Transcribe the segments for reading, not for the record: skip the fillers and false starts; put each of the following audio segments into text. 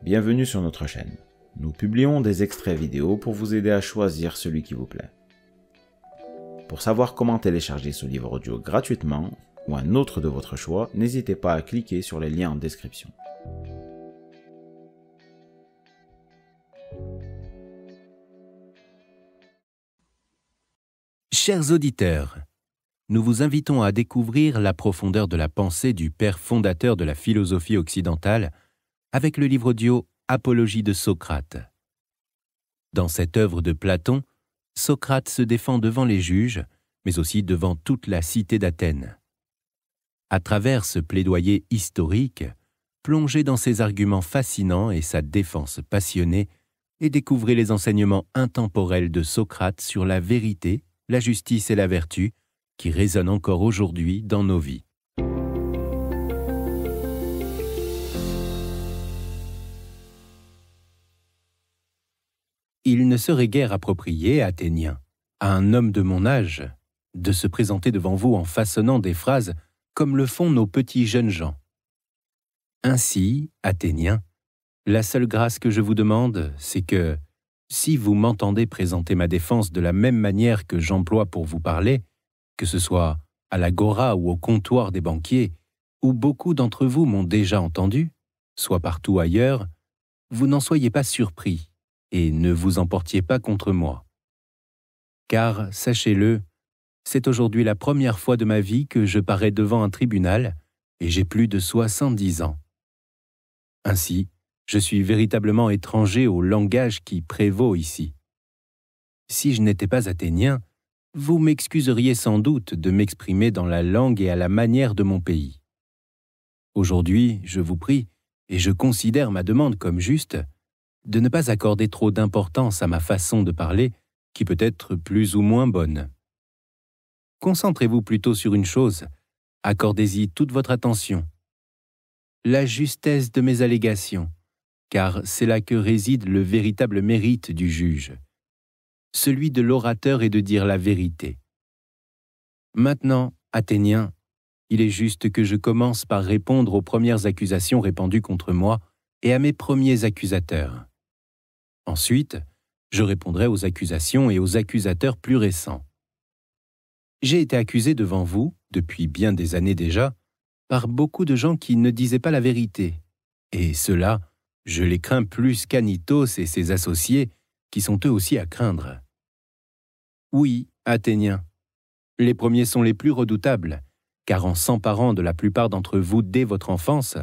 bienvenue sur notre chaîne. Nous publions des extraits vidéo pour vous aider à choisir celui qui vous plaît. Pour savoir comment télécharger ce livre audio gratuitement, ou un autre de votre choix, n'hésitez pas à cliquer sur les liens en description. Chers auditeurs, nous vous invitons à découvrir la profondeur de la pensée du père fondateur de la philosophie occidentale avec le livre audio Apologie de Socrate. Dans cette œuvre de Platon, Socrate se défend devant les juges, mais aussi devant toute la cité d'Athènes. À travers ce plaidoyer historique, plongez dans ses arguments fascinants et sa défense passionnée et découvrez les enseignements intemporels de Socrate sur la vérité, la justice et la vertu qui résonnent encore aujourd'hui dans nos vies. Il ne serait guère approprié, Athéniens, à un homme de mon âge, de se présenter devant vous en façonnant des phrases comme le font nos petits jeunes gens. Ainsi, Athéniens, la seule grâce que je vous demande, c'est que, si vous m'entendez présenter ma défense de la même manière que j'emploie pour vous parler, que ce soit à l'agora ou au comptoir des banquiers, où beaucoup d'entre vous m'ont déjà entendu, soit partout ailleurs, vous n'en soyez pas surpris et ne vous emportiez pas contre moi. Car, sachez-le, c'est aujourd'hui la première fois de ma vie que je parais devant un tribunal et j'ai plus de 70 ans. Ainsi, je suis véritablement étranger au langage qui prévaut ici. Si je n'étais pas athénien, vous m'excuseriez sans doute de m'exprimer dans la langue et à la manière de mon pays. Aujourd'hui, je vous prie, et je considère ma demande comme juste, de ne pas accorder trop d'importance à ma façon de parler, qui peut être plus ou moins bonne. Concentrez-vous plutôt sur une chose, accordez-y toute votre attention. La justesse de mes allégations, car c'est là que réside le véritable mérite du juge, celui de l'orateur est de dire la vérité. Maintenant, Athéniens, il est juste que je commence par répondre aux premières accusations répandues contre moi et à mes premiers accusateurs. Ensuite, je répondrai aux accusations et aux accusateurs plus récents. J'ai été accusé devant vous, depuis bien des années déjà, par beaucoup de gens qui ne disaient pas la vérité, et cela, je les crains plus qu'Anitos et ses associés, qui sont eux aussi à craindre. Oui, Athéniens, les premiers sont les plus redoutables, car en s'emparant de la plupart d'entre vous dès votre enfance,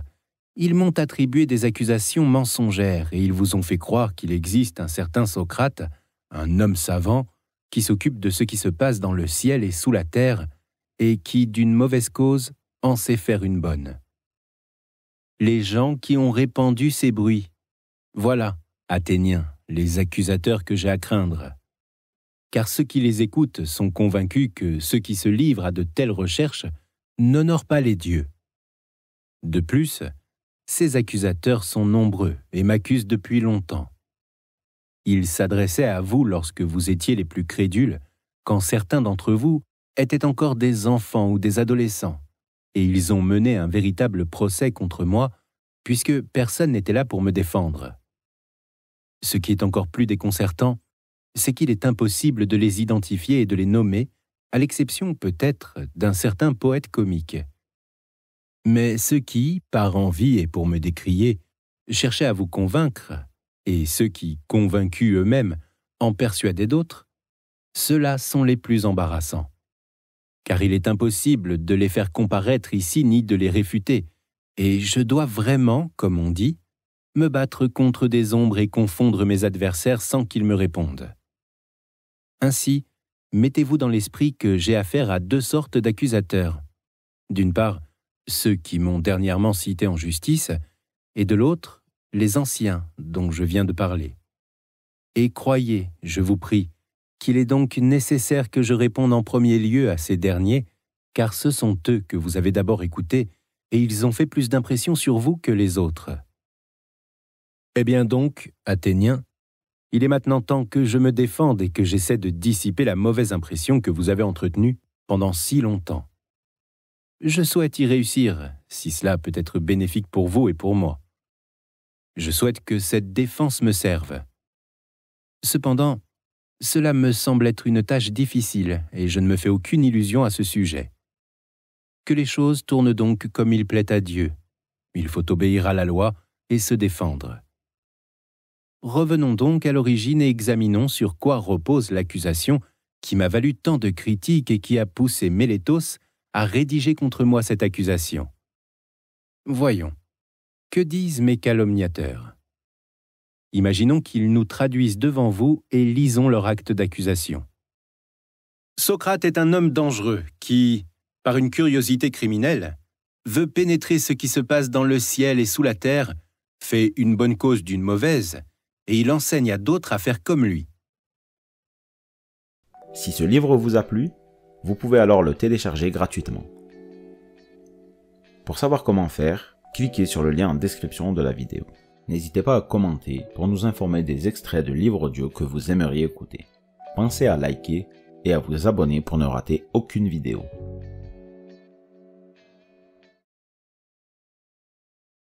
ils m'ont attribué des accusations mensongères et ils vous ont fait croire qu'il existe un certain Socrate, un homme savant, qui s'occupe de ce qui se passe dans le ciel et sous la terre, et qui, d'une mauvaise cause, en sait faire une bonne. Les gens qui ont répandu ces bruits. Voilà, Athéniens, les accusateurs que j'ai à craindre. Car ceux qui les écoutent sont convaincus que ceux qui se livrent à de telles recherches n'honorent pas les dieux. De plus, ces accusateurs sont nombreux et m'accusent depuis longtemps. Ils s'adressaient à vous lorsque vous étiez les plus crédules, quand certains d'entre vous étaient encore des enfants ou des adolescents. Et ils ont mené un véritable procès contre moi, puisque personne n'était là pour me défendre. Ce qui est encore plus déconcertant, c'est qu'il est impossible de les identifier et de les nommer, à l'exception peut-être d'un certain poète comique. Mais ceux qui, par envie et pour me décrier, cherchaient à vous convaincre, et ceux qui, convaincus eux-mêmes, en persuadaient d'autres, ceux-là sont les plus embarrassants. Car il est impossible de les faire comparaître ici ni de les réfuter, et je dois vraiment, comme on dit, me battre contre des ombres et confondre mes adversaires sans qu'ils me répondent. Ainsi, mettez-vous dans l'esprit que j'ai affaire à deux sortes d'accusateurs. D'une part, ceux qui m'ont dernièrement cité en justice, et de l'autre, les anciens dont je viens de parler. Et croyez, je vous prie, qu'il est donc nécessaire que je réponde en premier lieu à ces derniers, car ce sont eux que vous avez d'abord écoutés, et ils ont fait plus d'impression sur vous que les autres. Eh bien donc, Athéniens, il est maintenant temps que je me défende et que j'essaie de dissiper la mauvaise impression que vous avez entretenue pendant si longtemps. Je souhaite y réussir, si cela peut être bénéfique pour vous et pour moi. Je souhaite que cette défense me serve. Cependant, cela me semble être une tâche difficile et je ne me fais aucune illusion à ce sujet. Que les choses tournent donc comme il plaît à Dieu. Il faut obéir à la loi et se défendre. Revenons donc à l'origine et examinons sur quoi repose l'accusation qui m'a valu tant de critiques et qui a poussé Mélétos à rédiger contre moi cette accusation. Voyons, que disent mes calomniateurs? Imaginons qu'ils nous traduisent devant vous et lisons leur acte d'accusation. Socrate est un homme dangereux qui, par une curiosité criminelle, veut pénétrer ce qui se passe dans le ciel et sous la terre, fait une bonne cause d'une mauvaise, et il enseigne à d'autres à faire comme lui. Si ce livre vous a plu, vous pouvez alors le télécharger gratuitement. Pour savoir comment faire, cliquez sur le lien en description de la vidéo. N'hésitez pas à commenter pour nous informer des extraits de livres audio que vous aimeriez écouter. Pensez à liker et à vous abonner pour ne rater aucune vidéo.